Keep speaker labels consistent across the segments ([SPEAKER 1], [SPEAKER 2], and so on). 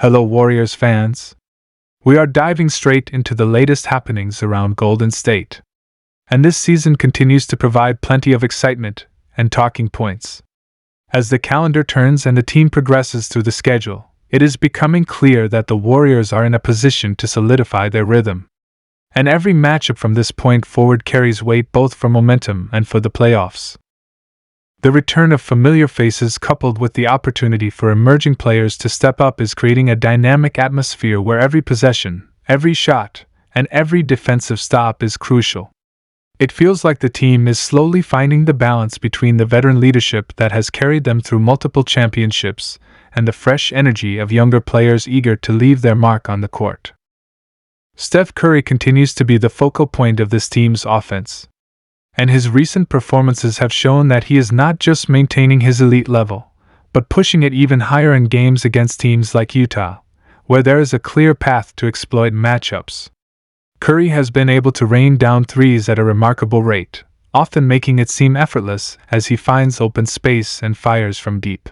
[SPEAKER 1] Hello Warriors fans! We are diving straight into the latest happenings around Golden State. And this season continues to provide plenty of excitement and talking points. As the calendar turns and the team progresses through the schedule, it is becoming clear that the Warriors are in a position to solidify their rhythm. And every matchup from this point forward carries weight both for momentum and for the playoffs. The return of familiar faces coupled with the opportunity for emerging players to step up is creating a dynamic atmosphere where every possession, every shot, and every defensive stop is crucial. It feels like the team is slowly finding the balance between the veteran leadership that has carried them through multiple championships and the fresh energy of younger players eager to leave their mark on the court. Steph Curry continues to be the focal point of this team's offense, and his recent performances have shown that he is not just maintaining his elite level, but pushing it even higher in games against teams like Utah, where there is a clear path to exploit matchups. Curry has been able to rain down threes at a remarkable rate, often making it seem effortless as he finds open space and fires from deep.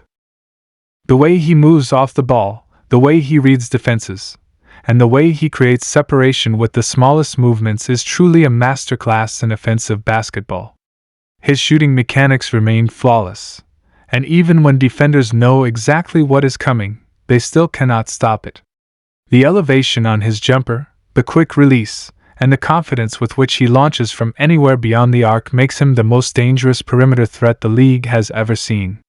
[SPEAKER 1] The way he moves off the ball, the way he reads defenses, and the way he creates separation with the smallest movements is truly a masterclass in offensive basketball. His shooting mechanics remain flawless, and even when defenders know exactly what is coming, they still cannot stop it. The elevation on his jumper, the quick release, and the confidence with which he launches from anywhere beyond the arc makes him the most dangerous perimeter threat the league has ever seen.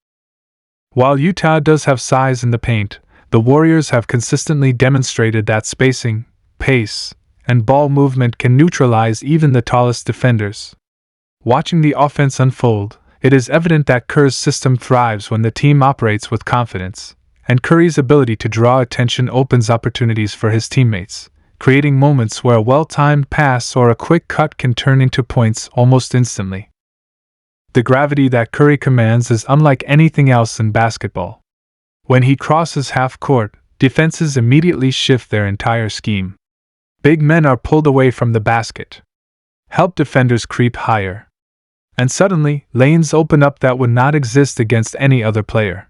[SPEAKER 1] While Utah does have size in the paint, the Warriors have consistently demonstrated that spacing, pace, and ball movement can neutralize even the tallest defenders. Watching the offense unfold, it is evident that Kerr's system thrives when the team operates with confidence, and Curry's ability to draw attention opens opportunities for his teammates, creating moments where a well-timed pass or a quick cut can turn into points almost instantly. The gravity that Curry commands is unlike anything else in basketball. When he crosses half court, defenses immediately shift their entire scheme. Big men are pulled away from the basket. Help defenders creep higher. And suddenly, lanes open up that would not exist against any other player.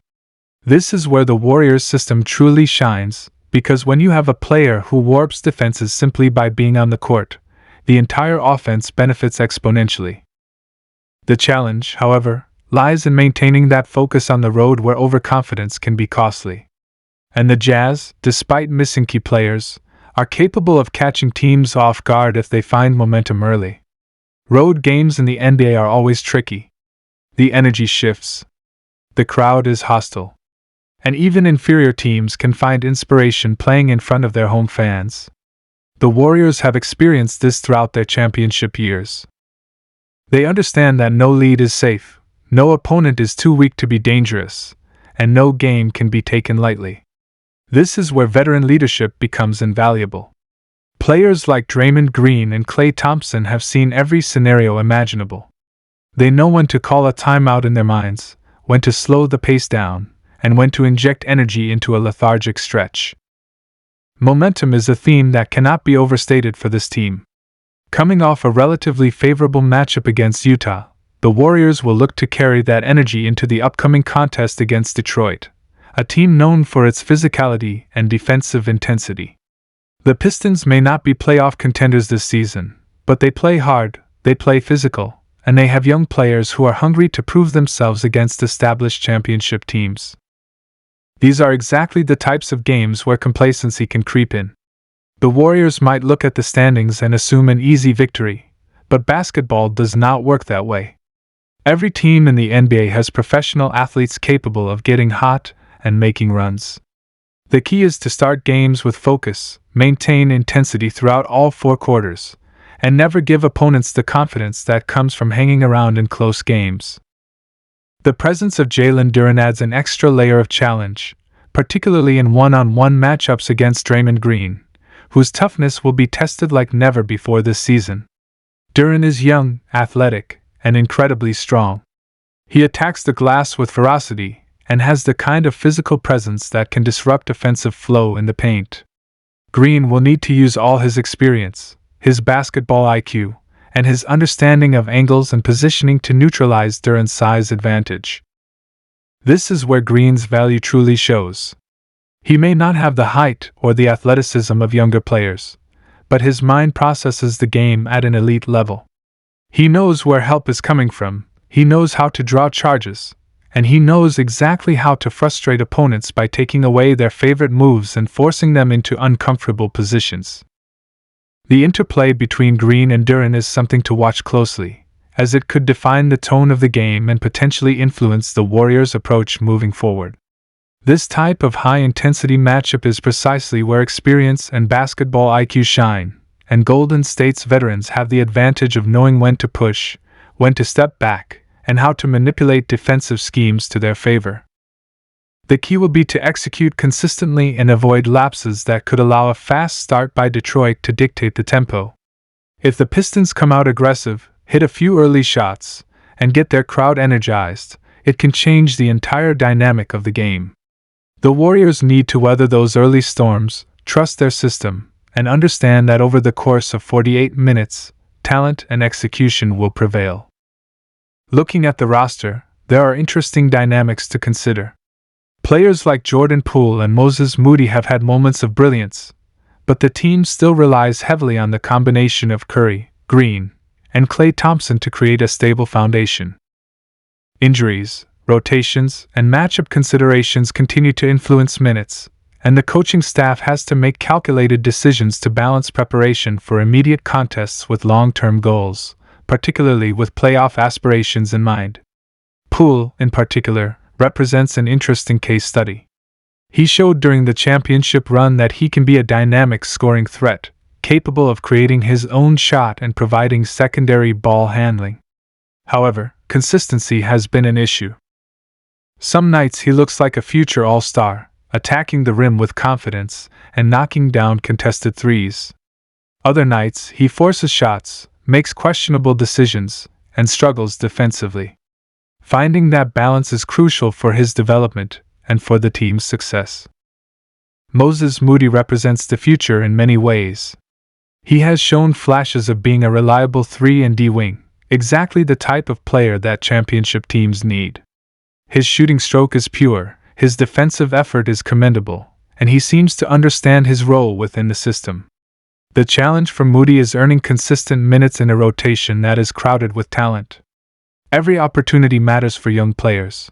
[SPEAKER 1] This is where the Warriors system truly shines, because when you have a player who warps defenses simply by being on the court, the entire offense benefits exponentially. The challenge, however, lies in maintaining that focus on the road where overconfidence can be costly. And the Jazz, despite missing key players, are capable of catching teams off guard if they find momentum early. Road games in the NBA are always tricky. The energy shifts. The crowd is hostile. And even inferior teams can find inspiration playing in front of their home fans. The Warriors have experienced this throughout their championship years. They understand that no lead is safe, no opponent is too weak to be dangerous, and no game can be taken lightly. This is where veteran leadership becomes invaluable. Players like Draymond Green and Klay Thompson have seen every scenario imaginable. They know when to call a timeout in their minds, when to slow the pace down, and when to inject energy into a lethargic stretch. Momentum is a theme that cannot be overstated for this team. Coming off a relatively favorable matchup against Utah, the Warriors will look to carry that energy into the upcoming contest against Detroit, a team known for its physicality and defensive intensity. The Pistons may not be playoff contenders this season, but they play hard, they play physical, and they have young players who are hungry to prove themselves against established championship teams. These are exactly the types of games where complacency can creep in. The Warriors might look at the standings and assume an easy victory, but basketball does not work that way. Every team in the NBA has professional athletes capable of getting hot and making runs. The key is to start games with focus, maintain intensity throughout all 4 quarters, and never give opponents the confidence that comes from hanging around in close games. The presence of Jalen Duren adds an extra layer of challenge, particularly in one-on-one matchups against Draymond Green, whose toughness will be tested like never before this season. Duren is young, athletic, and incredibly strong. He attacks the glass with ferocity and has the kind of physical presence that can disrupt offensive flow in the paint. Green will need to use all his experience, his basketball IQ, and his understanding of angles and positioning to neutralize Duren's size advantage. This is where Green's value truly shows. He may not have the height or the athleticism of younger players, but his mind processes the game at an elite level. He knows where help is coming from, he knows how to draw charges, and he knows exactly how to frustrate opponents by taking away their favorite moves and forcing them into uncomfortable positions. The interplay between Green and Duren is something to watch closely, as it could define the tone of the game and potentially influence the Warriors' approach moving forward. This type of high-intensity matchup is precisely where experience and basketball IQ shine, and Golden State's veterans have the advantage of knowing when to push, when to step back, and how to manipulate defensive schemes to their favor. The key will be to execute consistently and avoid lapses that could allow a fast start by Detroit to dictate the tempo. If the Pistons come out aggressive, hit a few early shots, and get their crowd energized, it can change the entire dynamic of the game. The Warriors need to weather those early storms, trust their system, and understand that over the course of 48 minutes, talent and execution will prevail. Looking at the roster, there are interesting dynamics to consider. Players like Jordan Poole and Moses Moody have had moments of brilliance, but the team still relies heavily on the combination of Curry, Green, and Klay Thompson to create a stable foundation. Injuries, rotations, and matchup considerations continue to influence minutes, and the coaching staff has to make calculated decisions to balance preparation for immediate contests with long-term goals, particularly with playoff aspirations in mind. Poole, in particular, represents an interesting case study. He showed during the championship run that he can be a dynamic scoring threat, capable of creating his own shot and providing secondary ball handling. However, consistency has been an issue. Some nights he looks like a future all-star, attacking the rim with confidence and knocking down contested threes. Other nights he forces shots, makes questionable decisions, and struggles defensively. Finding that balance is crucial for his development and for the team's success. Moses Moody represents the future in many ways. He has shown flashes of being a reliable 3-and-D wing, exactly the type of player that championship teams need. His shooting stroke is pure, his defensive effort is commendable, and he seems to understand his role within the system. The challenge for Moody is earning consistent minutes in a rotation that is crowded with talent. Every opportunity matters for young players.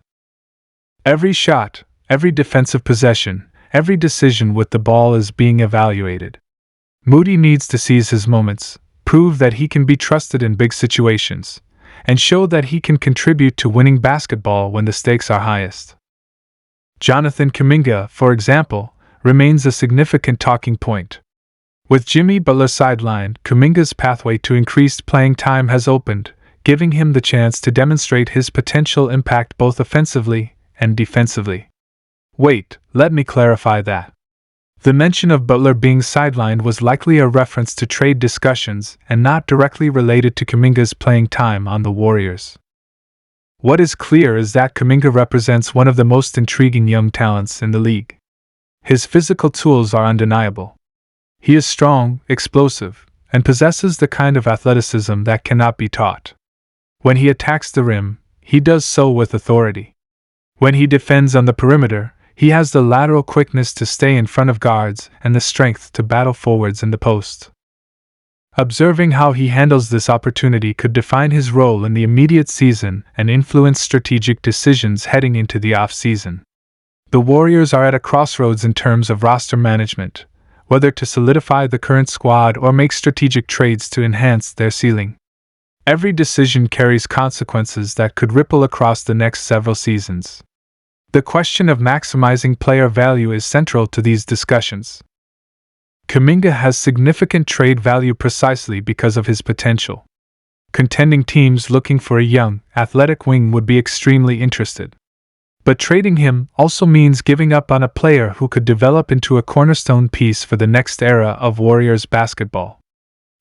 [SPEAKER 1] Every shot, every defensive possession, every decision with the ball is being evaluated. Moody needs to seize his moments, prove that he can be trusted in big situations, and show that he can contribute to winning basketball when the stakes are highest. Jonathan Kuminga, for example, remains a significant talking point. With Jimmy Butler sidelined, Kuminga's pathway to increased playing time has opened, giving him the chance to demonstrate his potential impact both offensively and defensively. Wait, let me clarify that. The mention of Butler being sidelined was likely a reference to trade discussions and not directly related to Kuminga's playing time on the Warriors. What is clear is that Kuminga represents one of the most intriguing young talents in the league. His physical tools are undeniable. He is strong, explosive, and possesses the kind of athleticism that cannot be taught. When he attacks the rim, he does so with authority. When he defends on the perimeter, he has the lateral quickness to stay in front of guards and the strength to battle forwards in the post. Observing how he handles this opportunity could define his role in the immediate season and influence strategic decisions heading into the off-season. The Warriors are at a crossroads in terms of roster management, whether to solidify the current squad or make strategic trades to enhance their ceiling. Every decision carries consequences that could ripple across the next several seasons. The question of maximizing player value is central to these discussions. Kuminga has significant trade value precisely because of his potential. Contending teams looking for a young, athletic wing would be extremely interested. But trading him also means giving up on a player who could develop into a cornerstone piece for the next era of Warriors basketball.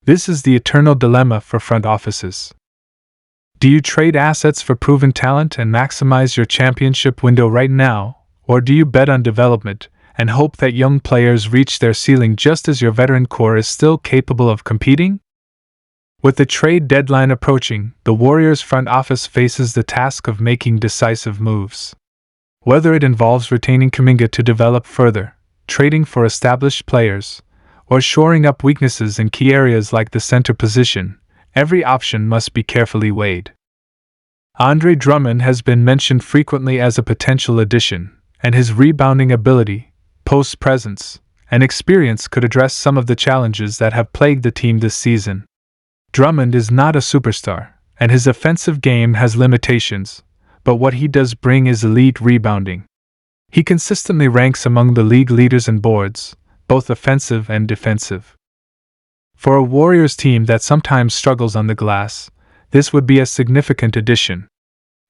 [SPEAKER 1] This is the eternal dilemma for front offices. Do you trade assets for proven talent and maximize your championship window right now, or do you bet on development and hope that young players reach their ceiling just as your veteran core is still capable of competing? With the trade deadline approaching, the Warriors front office faces the task of making decisive moves. Whether it involves retaining Kuminga to develop further, trading for established players, or shoring up weaknesses in key areas like the center position, every option must be carefully weighed. Andre Drummond has been mentioned frequently as a potential addition, and his rebounding ability, post presence, and experience could address some of the challenges that have plagued the team this season. Drummond is not a superstar, and his offensive game has limitations, but what he does bring is elite rebounding. He consistently ranks among the league leaders in boards, both offensive and defensive. For a Warriors team that sometimes struggles on the glass, this would be a significant addition.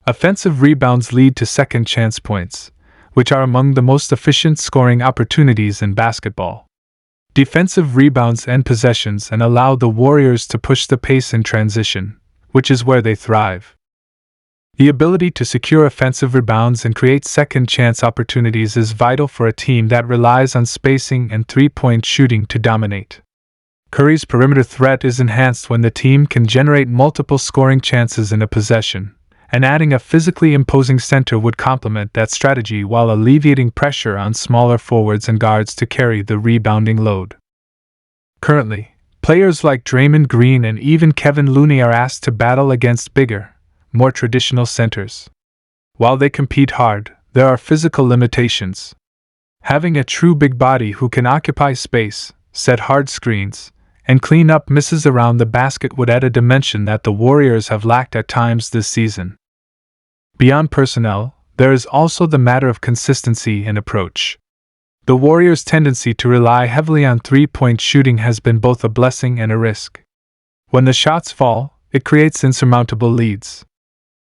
[SPEAKER 1] Offensive rebounds lead to second chance points, which are among the most efficient scoring opportunities in basketball. Defensive rebounds end possessions and allow the Warriors to push the pace in transition, which is where they thrive. The ability to secure offensive rebounds and create second chance opportunities is vital for a team that relies on spacing and three-point shooting to dominate. Curry's perimeter threat is enhanced when the team can generate multiple scoring chances in a possession, and adding a physically imposing center would complement that strategy while alleviating pressure on smaller forwards and guards to carry the rebounding load. Currently, players like Draymond Green and even Kevin Looney are asked to battle against bigger, more traditional centers. While they compete hard, there are physical limitations. Having a true big body who can occupy space, set hard screens, and clean up misses around the basket would add a dimension that the Warriors have lacked at times this season. Beyond personnel, there is also the matter of consistency and approach. The Warriors' tendency to rely heavily on three-point shooting has been both a blessing and a risk. When the shots fall, it creates insurmountable leads.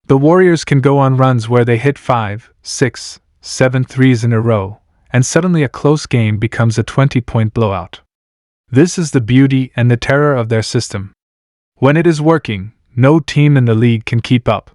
[SPEAKER 1] The Warriors can go on runs where they hit 5, 6, 7 threes in a row, and suddenly a close game becomes a 20-point blowout. This is the beauty and the terror of their system. When it is working, no team in the league can keep up.